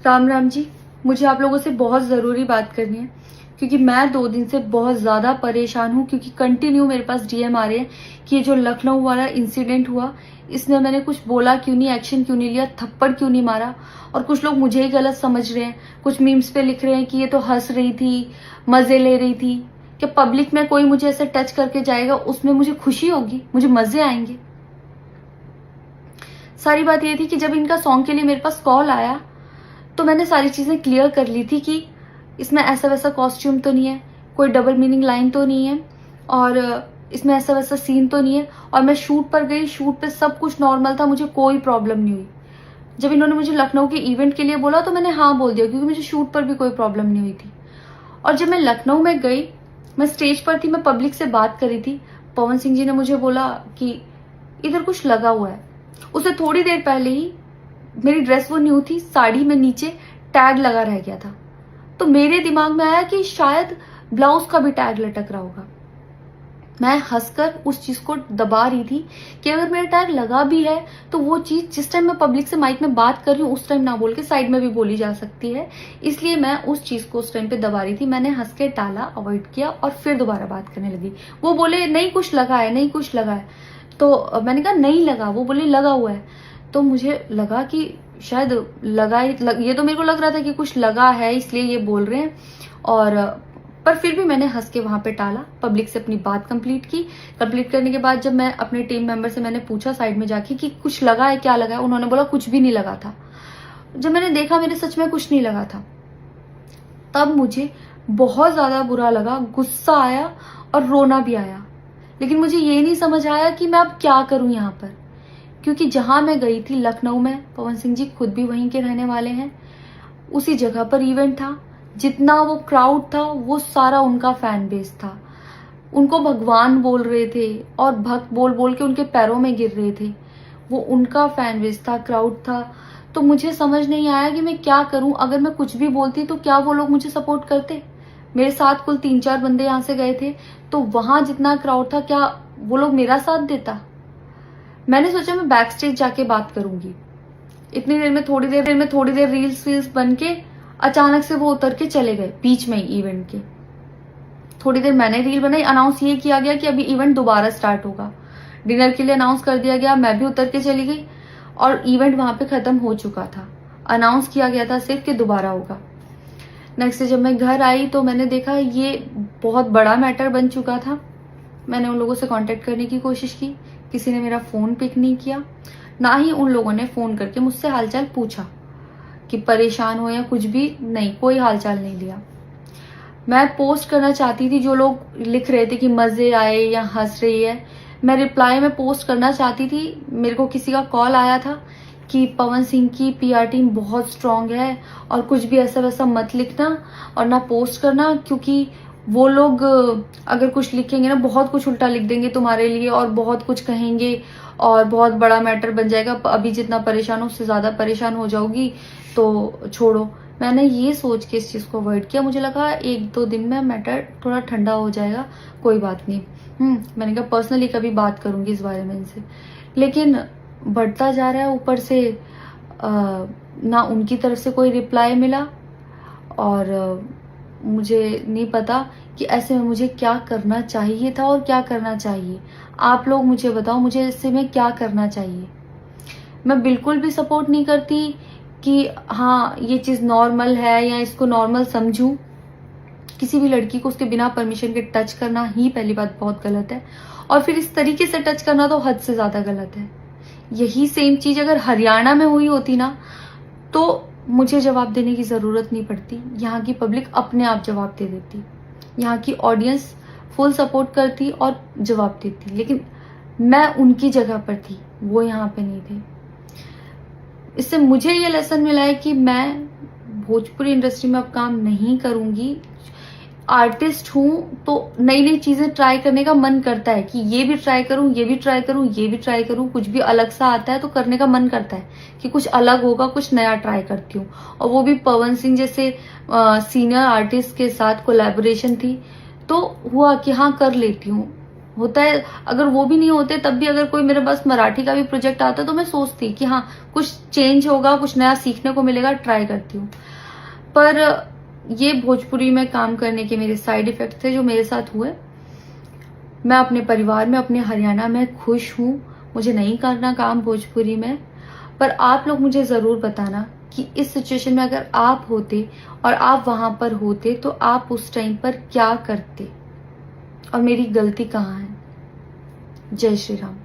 राम राम जी। मुझे आप लोगों से बहुत ज़रूरी बात करनी है क्योंकि मैं 2 दिन से बहुत ज़्यादा परेशान हूँ क्योंकि कंटिन्यू मेरे पास डीएम आ रहे हैं कि ये जो लखनऊ वाला इंसिडेंट हुआ, इसमें मैंने कुछ बोला क्यों नहीं, एक्शन क्यों नहीं लिया, थप्पड़ क्यों नहीं मारा। और कुछ लोग मुझे ही गलत समझ रहे हैं, कुछ मीम्स पे लिख रहे हैं कि ये तो हंस रही थी, मज़े ले रही थी। कि पब्लिक में कोई मुझे ऐसे टच करके जाएगा उसमें मुझे खुशी होगी, मुझे मज़े आएंगे। सारी बात ये थी कि जब इनका सॉन्ग के लिए मेरे पास कॉल आया तो मैंने सारी चीज़ें क्लियर कर ली थी कि इसमें ऐसा वैसा कॉस्ट्यूम तो नहीं है, कोई डबल मीनिंग लाइन तो नहीं है, और इसमें ऐसा वैसा सीन तो नहीं है। और मैं शूट पर गई, शूट पे सब कुछ नॉर्मल था, मुझे कोई प्रॉब्लम नहीं हुई। जब इन्होंने मुझे लखनऊ के इवेंट के लिए बोला तो मैंने हाँ बोल दिया क्योंकि मुझे शूट पर भी कोई प्रॉब्लम नहीं हुई थी। और जब मैं लखनऊ में गई, मैं स्टेज पर थी, मैं पब्लिक से बात करी थी, पवन सिंह जी ने मुझे बोला कि इधर कुछ लगा हुआ है। उससे थोड़ी देर पहले ही मेरी ड्रेस वो न्यू थी, साड़ी में नीचे टैग लगा रह गया था। तो मेरे दिमाग में आया कि शायद ब्लाउज का भी टैग लटक रहा होगा। मैं हंसकर उस चीज को दबा रही थी कि अगर मेरा टैग लगा भी है तो वो चीज जिस टाइम मैं पब्लिक से माइक में बात कर रही हूँ उस टाइम ना बोल के साइड में भी बोली जा सकती है, इसलिए मैं उस चीज को उस टाइम पे दबा रही थी। मैंने हंस के टाला, अवॉइड किया और फिर दोबारा बात करने लगी। वो बोले नहीं कुछ लगा है, नहीं कुछ लगा है। तो मैंने कहा नहीं लगा, वो बोले लगा हुआ है। तो मुझे लगा कि शायद ये तो मेरे को लग रहा था कि कुछ लगा है इसलिए ये बोल रहे हैं। और पर फिर भी मैंने हंस के वहां पे टाला, पब्लिक से अपनी बात कंप्लीट की। कंप्लीट करने के बाद जब मैं अपने टीम मेंबर से मैंने पूछा साइड में जाके कि कुछ लगा है, क्या लगा है, उन्होंने बोला कुछ भी नहीं लगा था। जब मैंने देखा मेरे सच में कुछ नहीं लगा था, तब मुझे बहुत ज्यादा बुरा लगा, गुस्सा आया और रोना भी आया। लेकिन मुझे ये नहीं समझ आया कि मैं अब क्या करूं यहाँ पर, क्योंकि जहां मैं गई थी लखनऊ में, पवन सिंह जी खुद भी वहीं के रहने वाले हैं, उसी जगह पर इवेंट था। जितना वो क्राउड था वो सारा उनका फैन बेस था। उनको भगवान बोल रहे थे और भक्त बोल बोल के उनके पैरों में गिर रहे थे। वो उनका फैन बेस था, क्राउड था। तो मुझे समझ नहीं आया कि मैं क्या करूं। अगर मैं कुछ भी बोलती तो क्या वो लोग मुझे सपोर्ट करते। मेरे साथ कुल 3-4 बंदे यहाँ से गए थे, तो वहां जितना क्राउड था क्या वो लोग मेरा साथ देता। मैंने सोचा मैं बैक स्टेज जाके बात करूंगी। इतनी देर में थोड़ी देर रील्स बन के अचानक से वो उतर के चले गए बीच में ही इवेंट के। थोड़ी देर मैंने रील बनाई, अनाउंस ये किया गया कि अभी इवेंट दोबारा स्टार्ट होगा। डिनर के लिए अनाउंस कर दिया गया, मैं भी उतर के चली गई और इवेंट वहां पे खत्म हो चुका था। अनाउंस किया गया था सिर्फ कि दोबारा होगा। नेक्स्ट जब मैं घर आई तो मैंने देखा ये बहुत बड़ा मैटर बन चुका था। मैंने उन लोगों से कांटेक्ट करने की कोशिश की, किसी ने मेरा फोन पिक नहीं किया, ना ही उन लोगों ने फोन करके मुझसे हालचाल पूछा कि परेशान हो या कुछ भी नहीं, कोई हालचाल नहीं लिया। मैं पोस्ट करना चाहती थी, जो लोग लिख रहे थे कि मजे आए या हंस रही है, मैं रिप्लाई में पोस्ट करना चाहती थी। मेरे को किसी का कॉल आया था कि पवन सिंह की पीआर टीम बहुत स्ट्रांग है और कुछ भी ऐसा वैसा मत लिखना और ना पोस्ट करना, क्योंकि वो लोग अगर कुछ लिखेंगे ना बहुत कुछ उल्टा लिख देंगे तुम्हारे लिए और बहुत कुछ कहेंगे और बहुत बड़ा मैटर बन जाएगा। अभी जितना परेशान हो उससे ज्यादा परेशान हो जाओगी, तो छोड़ो। मैंने ये सोच के इस चीज को अवॉइड किया। मुझे लगा 1-2 दिन में मैटर थोड़ा ठंडा हो जाएगा, कोई बात नहीं। मैंने कहा पर्सनली कभी बात करूंगी इस बारे में इनसे। लेकिन बढ़ता जा रहा है, ऊपर से ना उनकी तरफ से कोई रिप्लाई मिला और मुझे नहीं पता कि ऐसे में मुझे क्या करना चाहिए था और क्या करना चाहिए। आप लोग मुझे बताओ, मुझे ऐसे में क्या करना चाहिए। मैं बिल्कुल भी सपोर्ट नहीं करती कि हाँ ये चीज नॉर्मल है या इसको नॉर्मल समझूं। किसी भी लड़की को उसके बिना परमिशन के टच करना ही पहली बात बहुत गलत है, और फिर इस तरीके से टच करना तो हद से ज्यादा गलत है। यही सेम चीज अगर हरियाणा में हुई होती ना तो मुझे जवाब देने की जरूरत नहीं पड़ती, यहाँ की पब्लिक अपने आप जवाब दे देती, यहाँ की ऑडियंस फुल सपोर्ट करती और जवाब देती। लेकिन मैं उनकी जगह पर थी, वो यहाँ पे नहीं थे। इससे मुझे ये लेसन मिला है कि मैं भोजपुरी इंडस्ट्री में अब काम नहीं करूंगी। आर्टिस्ट हूं तो नई नई चीजें ट्राई करने का मन करता है कि ये भी ट्राई करूं, ये भी ट्राई करूं, ये भी ट्राई करूं। कुछ भी अलग सा आता है तो करने का मन करता है कि कुछ अलग होगा, कुछ नया ट्राई करती हूँ। और वो भी पवन सिंह जैसे सीनियर आर्टिस्ट के साथ कोलैबोरेशन थी तो हुआ कि हाँ कर लेती हूँ। होता है। अगर वो भी नहीं होते तब भी अगर कोई मेरे पास मराठी का भी प्रोजेक्ट आता तो मैं सोचती कि हाँ कुछ चेंज होगा, कुछ नया सीखने को मिलेगा, ट्राई करती हूँ। पर ये भोजपुरी में काम करने के मेरे साइड इफेक्ट थे जो मेरे साथ हुए। मैं अपने परिवार में, अपने हरियाणा में खुश हूँ, मुझे नहीं करना काम भोजपुरी में। पर आप लोग मुझे ज़रूर बताना कि इस सिचुएशन में अगर आप होते और आप वहाँ पर होते तो आप उस टाइम पर क्या करते और मेरी गलती कहाँ है। जय श्री राम।